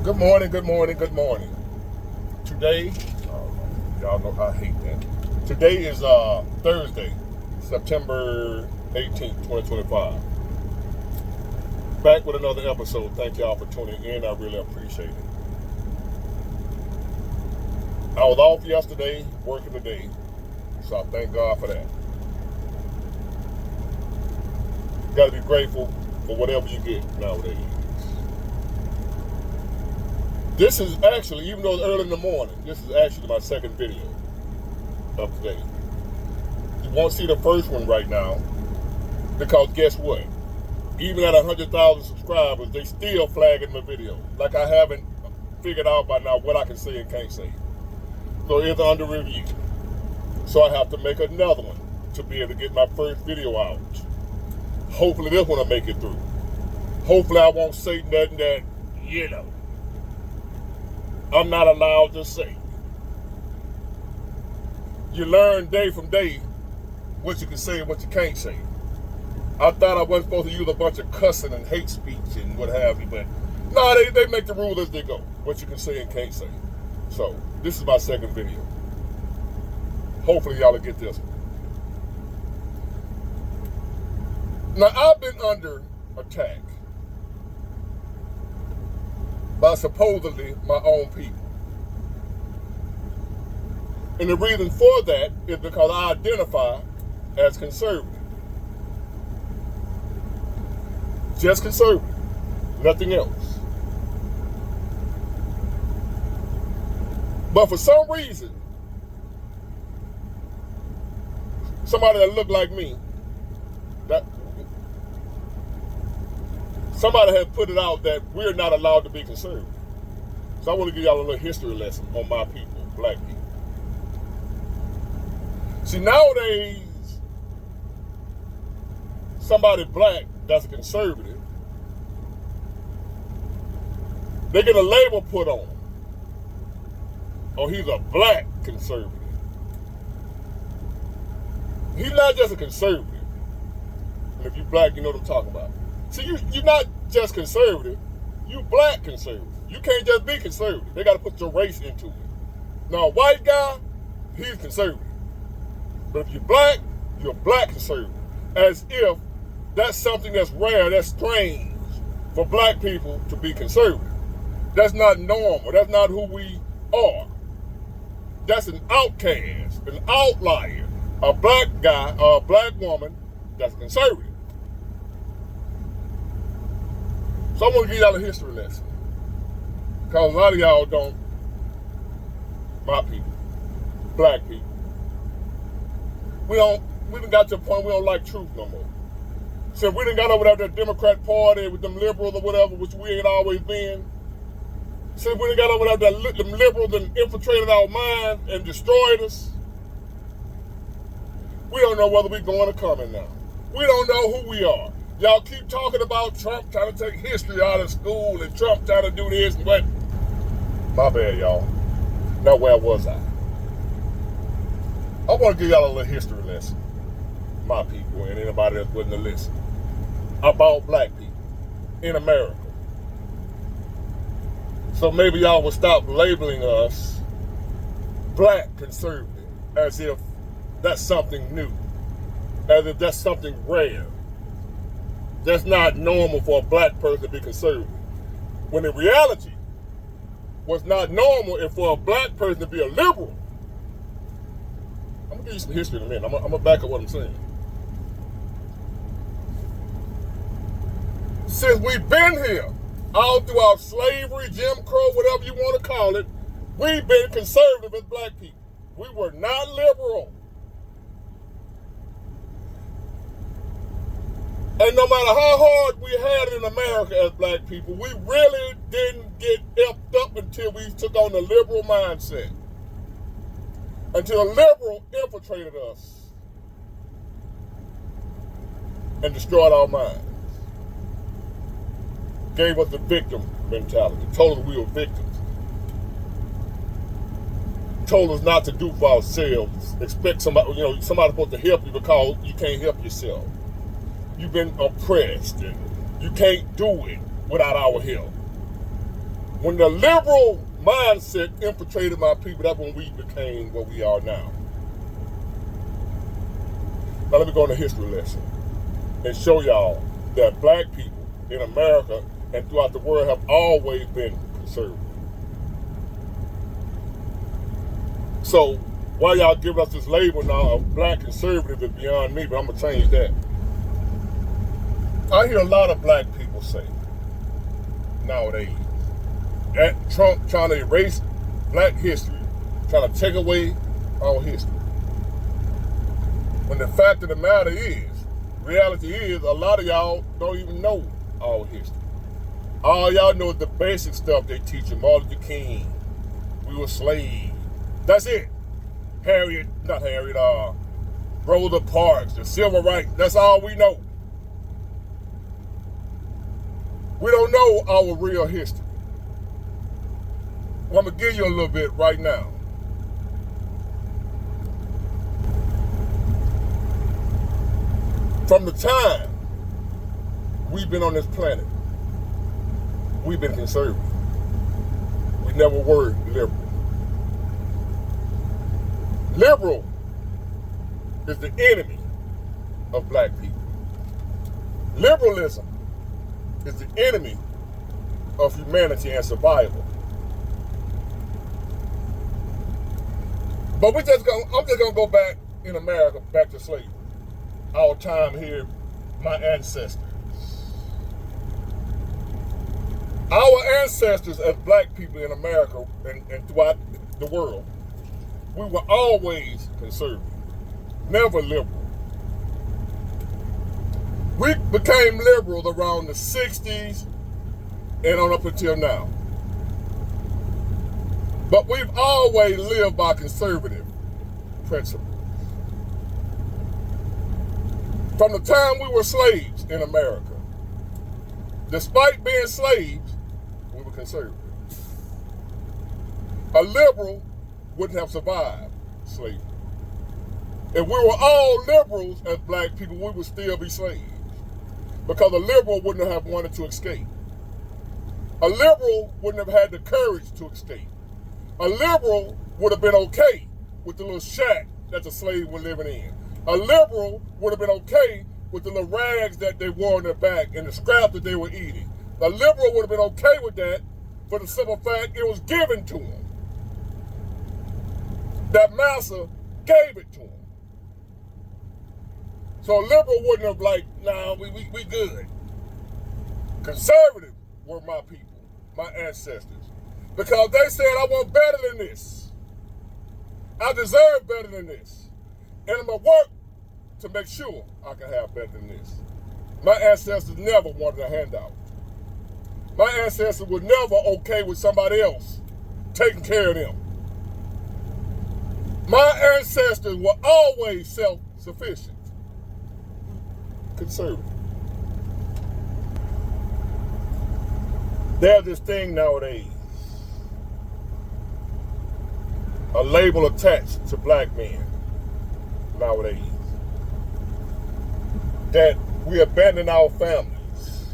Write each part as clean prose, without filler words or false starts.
Good morning, good morning, good morning. Today, y'all know I hate that. Today is Thursday, September 18th, 2025. Back with another episode. Thank y'all for tuning in. I really appreciate it. I was off yesterday, working today, so I thank God for that. Got to be grateful for whatever you get nowadays. This is actually, even though it's early in the morning, this is actually my second video of today. You won't see the first one right now because guess what? Even at 100,000 subscribers, they still flagging my video. Like I haven't figured out by now what I can say and can't say. So it's under review. So I have to make another one to be able to get my first video out. Hopefully this one will make it through. Hopefully I won't say nothing that, I'm not allowed to say. You learn day from day what you can say and what you can't say. I thought I wasn't supposed to use a bunch of cussing and hate speech and what have you, but no, they make the rule as they go, what you can say and can't say. So, this is my second video. Hopefully y'all will get this one. Now, I've been under attack by supposedly my own people. And the reason for that is because I identify as conservative. Just conservative, nothing else. But for some reason, somebody that looked like me, somebody has put it out that we're not allowed to be conservative. So I want to give y'all a little history lesson on my people, black people. See, nowadays, somebody black that's a conservative, they get a label put on them. Oh, he's a black conservative. He's not just a conservative. And if you're black, you know what I'm talking about. See, you're not just conservative, you black conservative. You can't just be conservative. They got to put your race into it. Now, a white guy, he's conservative. But if you're black conservative. As if that's something that's rare, that's strange for black people to be conservative. That's not normal. That's not who we are. That's an outcast, an outlier, a black guy or a black woman that's conservative. So I want to give y'all a history lesson. Because a lot of y'all don't, my people, black people, we done got to a point we don't like truth no more. So we done got over there to the Democrat Party with them liberals or whatever, which we ain't always been. So we done got over there to them liberals and infiltrated our minds and destroyed us. We don't know whether we're going or coming now. We don't know who we are. Y'all keep talking about Trump trying to take history out of school and Trump trying to do this and what. My bad, y'all. Now, where was I? I want to give y'all a little history lesson. My people and anybody that's willing to listen. About black people in America. So maybe y'all will stop labeling us black conservative as if that's something new. As if that's something rare. That's not normal for a black person to be conservative. When in reality, what's not normal is for a black person to be a liberal. I'm going to give you some history in a minute. I'm going to back up what I'm saying. Since we've been here, all throughout slavery, Jim Crow, whatever you want to call it, we've been conservative as black people. We were not liberal. And no matter how hard we had it in America as black people, we really didn't get effed up until we took on the liberal mindset. Until a liberal infiltrated us and destroyed our minds. Gave us the victim mentality. Told us we were victims. Told us not to do for ourselves. Expect somebody, somebody's supposed to help you because you can't help yourself. You've been oppressed and you can't do it without our help. When the liberal mindset infiltrated my people, that's when we became what we are now. Now let me go on a history lesson and show y'all that black people in America and throughout the world have always been conservative. So why y'all giving us this label now of black conservative is beyond me, but I'm gonna change that. I hear a lot of black people say nowadays that Trump trying to erase black history, trying to take away our history. When the fact of the matter is, reality is, a lot of y'all don't even know our history. All y'all know is the basic stuff they teach you. Martin Luther King, we were slaves. That's it. Rosa Parks, the civil rights, that's all we know. We don't know our real history. Well, I'm gonna give you a little bit right now. From the time we've been on this planet, we've been conservative. We never were liberal. Liberal is the enemy of black people. Liberalism is the enemy of humanity and survival. But I'm just gonna go back in America, back to slavery. Our time here, my ancestors. Our ancestors as black people in America and throughout the world, we were always conservative, never liberal. We became liberal around the 60s and on up until now. But we've always lived by conservative principles. From the time we were slaves in America, despite being slaves, we were conservative. A liberal wouldn't have survived slavery. If we were all liberals as black people, we would still be slaves. Because a liberal wouldn't have wanted to escape. A liberal wouldn't have had the courage to escape. A liberal would have been okay with the little shack that the slaves were living in. A liberal would have been okay with the little rags that they wore on their back and the scraps that they were eating. A liberal would have been okay with that for the simple fact it was given to them. That master gave it to them. So a liberal wouldn't have like, nah, we good. Conservatives were my people, my ancestors. Because they said, I want better than this. I deserve better than this. And I'm going to work to make sure I can have better than this. My ancestors never wanted a handout. My ancestors were never okay with somebody else taking care of them. My ancestors were always self-sufficient. Conservative. There's this thing nowadays, a label attached to black men nowadays, that we abandon our families.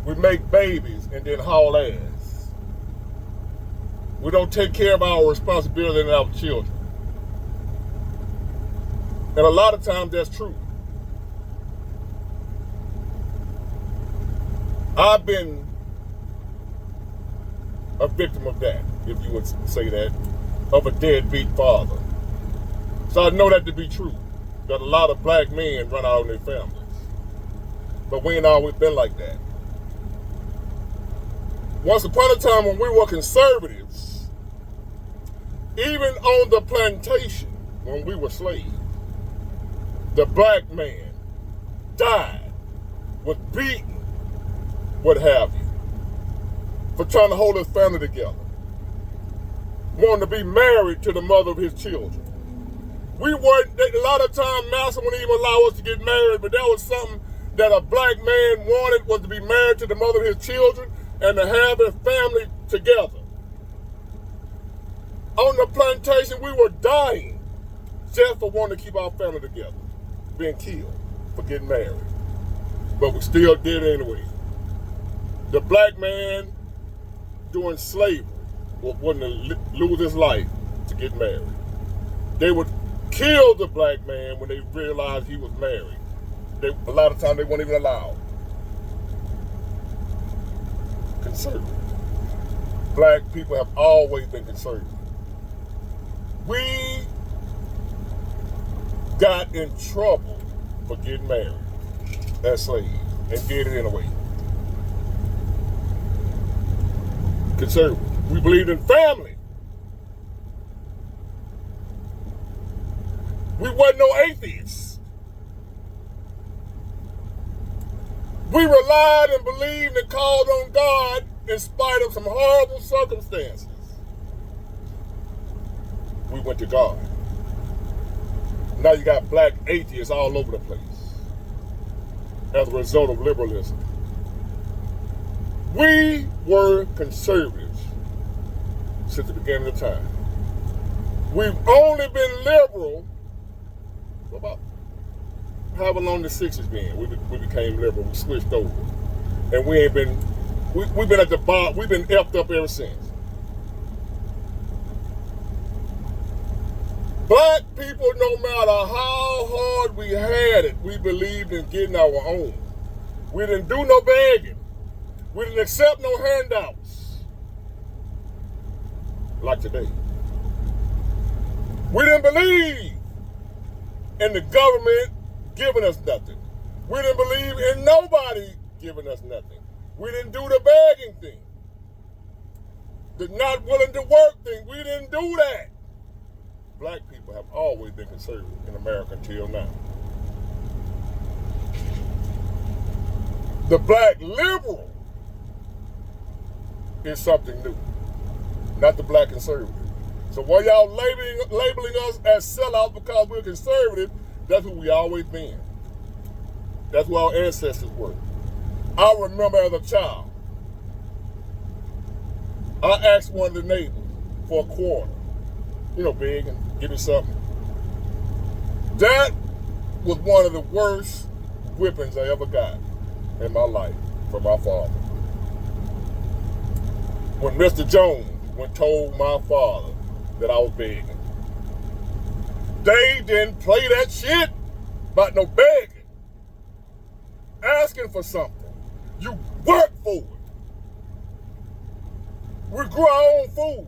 We make babies and then haul ass. We don't take care of our responsibility and our children. And a lot of times that's true. I've been a victim of that, if you would say that, of a deadbeat father. So I know that to be true, that a lot of black men run out on their families. But we ain't always been like that. Once upon a time when we were conservatives, even on the plantation when we were slaves, the black man died, was beaten, what have you, for trying to hold his family together, wanting to be married to the mother of his children. We weren't, a lot of times, master wouldn't even allow us to get married, but that was something that a black man wanted, was to be married to the mother of his children and to have his family together. On the plantation, we were dying just for wanting to keep our family together, being killed for getting married. But we still did it anyway. The black man during slavery wouldn't lose his life to get married. They would kill the black man when they realized he was married. A lot of times they weren't even allowed. Conservative. Black people have always been conservative. We got in trouble for getting married as slaves and did it anyway. Conservative. We believed in family. We wasn't no atheists. We relied and believed and called on God in spite of some horrible circumstances. We went to God. Now you got black atheists all over the place as a result of liberalism. We were conservatives since the beginning of time. We've only been liberal for about however long the 60s been. We became liberal. We switched over, and we ain't been. We've been at the bottom. We've been effed up ever since. Black people, no matter how hard we had it, we believed in getting our own. We didn't do no begging. We didn't accept no handouts like today. We didn't believe in the government giving us nothing. We didn't believe in nobody giving us nothing. We didn't do the begging thing. The not willing to work thing. We didn't do that. Black people have always been conservative in America until now. The black liberal is something new, not the black conservative. So while y'all labeling us as sellouts because we're conservative, that's who we always been. That's who our ancestors were. I remember as a child, I asked one of the neighbors for a quarter. You know, begging, give me something. That was one of the worst whippings I ever got in my life from my father. When Mr. Jones told my father that I was begging, they didn't play that shit about no begging. Asking for something. You work for it. We grew our own food.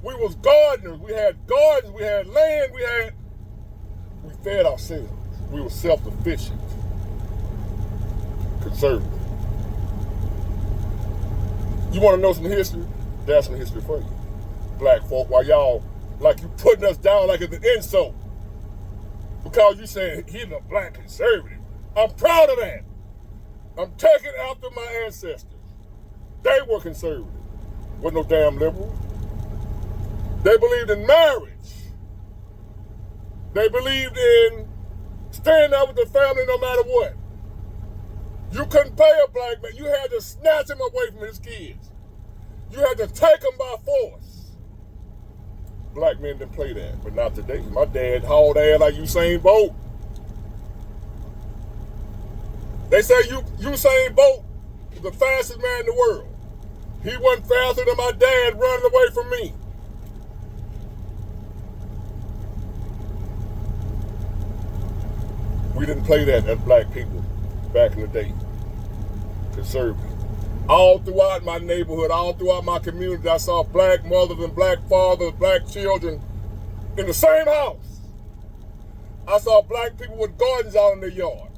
We was gardeners. We had gardens. We had land. We fed ourselves. We were self-sufficient. Conservative. You want to know some history? That's some history for you. Black folk, while y'all, like you putting us down like it's an insult. Because you saying he's a black conservative. I'm proud of that. I'm taking after my ancestors. They were conservative. Wasn't no damn liberal. They believed in marriage. They believed in staying out with the family no matter what. You couldn't pay a black man. You had to snatch him away from his kids. You had to take him by force. Black men didn't play that, but not today. My dad hauled ass like Usain Bolt. They say Usain Bolt is the fastest man in the world. He wasn't faster than my dad running away from me. We didn't play that as black people back in the day. Conservative. All throughout my neighborhood, all throughout my community, I saw black mothers and black fathers, black children in the same house. I saw black people with gardens out in their yard.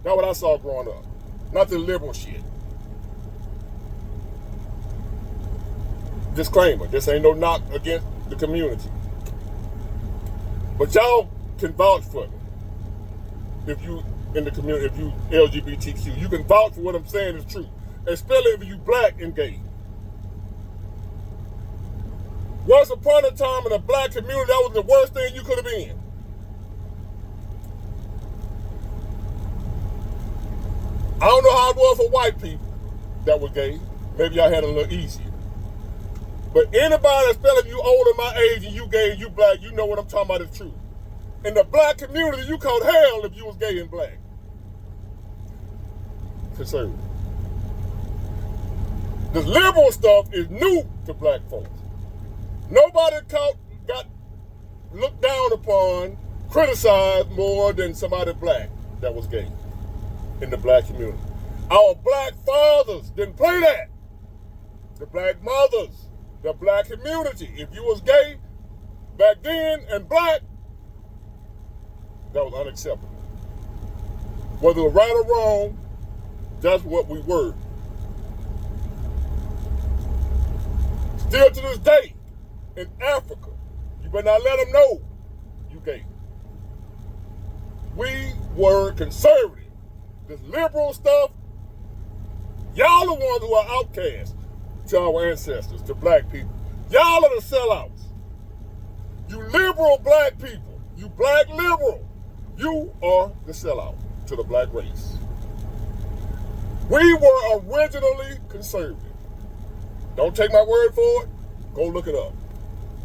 That's what I saw growing up. Not the liberal shit. Disclaimer, this ain't no knock against the community. But y'all can vouch for me. If you in the community, if you LGBTQ, you can vouch for what I'm saying is true. Especially if you black and gay. Once upon a time in a black community, that was the worst thing you could have been. I don't know how it was for white people that were gay. Maybe y'all had it a little easier. But anybody, especially if you older my age and you gay and you black, you know what I'm talking about is true. In the black community, you caught hell if you was gay and black. Conservative. This liberal stuff is new to black folks. Nobody got looked down upon, criticized more than somebody black that was gay in the black community. Our black fathers didn't play that. The black mothers, the black community. If you was gay back then and black, that was unacceptable. Whether it was right or wrong, that's what we were. Still to this day, in Africa, you better not let them know you gay. We were conservative. This liberal stuff, y'all the ones who are outcasts to our ancestors, to black people. Y'all are the sellouts. You liberal black people, you black liberal, you are the sellout to the black race. We were originally conservative. Don't take my word for it. Go look it up.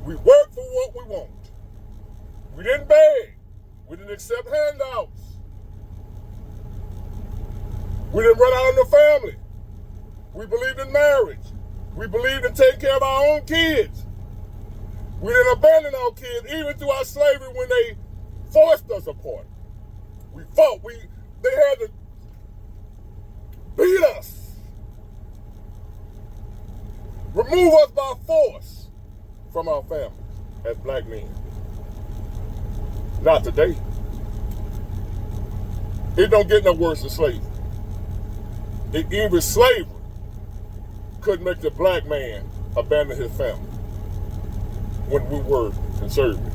We worked for what we want. We didn't beg. We didn't accept handouts. We didn't run out on the family. We believed in marriage. We believed in taking care of our own kids. We didn't abandon our kids, even through our slavery when they forced us apart. We fought. They had to beat us, remove us by force from our families as black men. Not today. It don't get no worse than slavery. Even slavery couldn't make the black man abandon his family when we were conservative.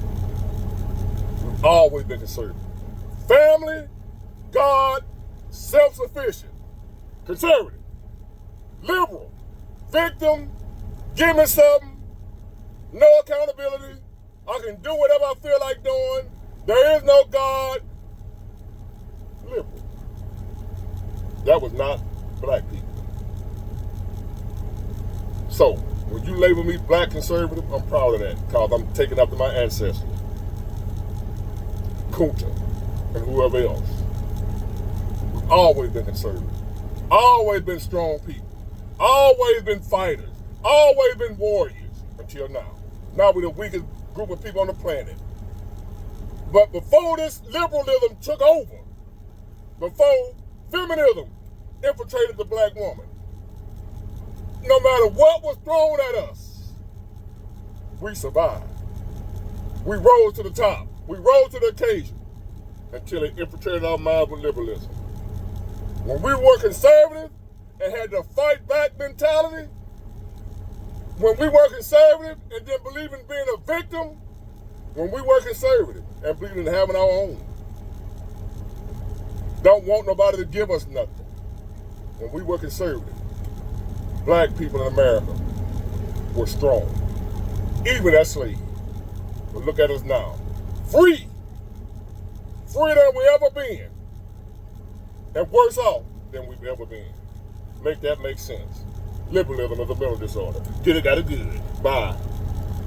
We've always been conservative. Family, God, self-sufficient, conservative, liberal, victim, give me something, no accountability, I can do whatever I feel like doing, there is no God, liberal. That was not black people. So, when you label me black conservative, I'm proud of that because I'm taking after my ancestors. Kunta and whoever else. We've always been conservative. Always been strong people. Always been fighters. Always been warriors until now. Now we're the weakest group of people on the planet. But before this liberalism took over, before feminism infiltrated the black woman, no matter what was thrown at us, we survived. We rose to the top. We rose to the occasion until it infiltrated our minds with liberalism. When we were conservative and had the fight back mentality, when we were conservative and didn't believe in being a victim, when we were conservative and believed in having our own, don't want nobody to give us nothing. When we were conservative, black people in America were strong, even as slaves. But look at us now, free, freer than we ever been, and worse off than we've ever been. Make that make sense. Liberalism is a mental disorder. Get it, got it good. Bye.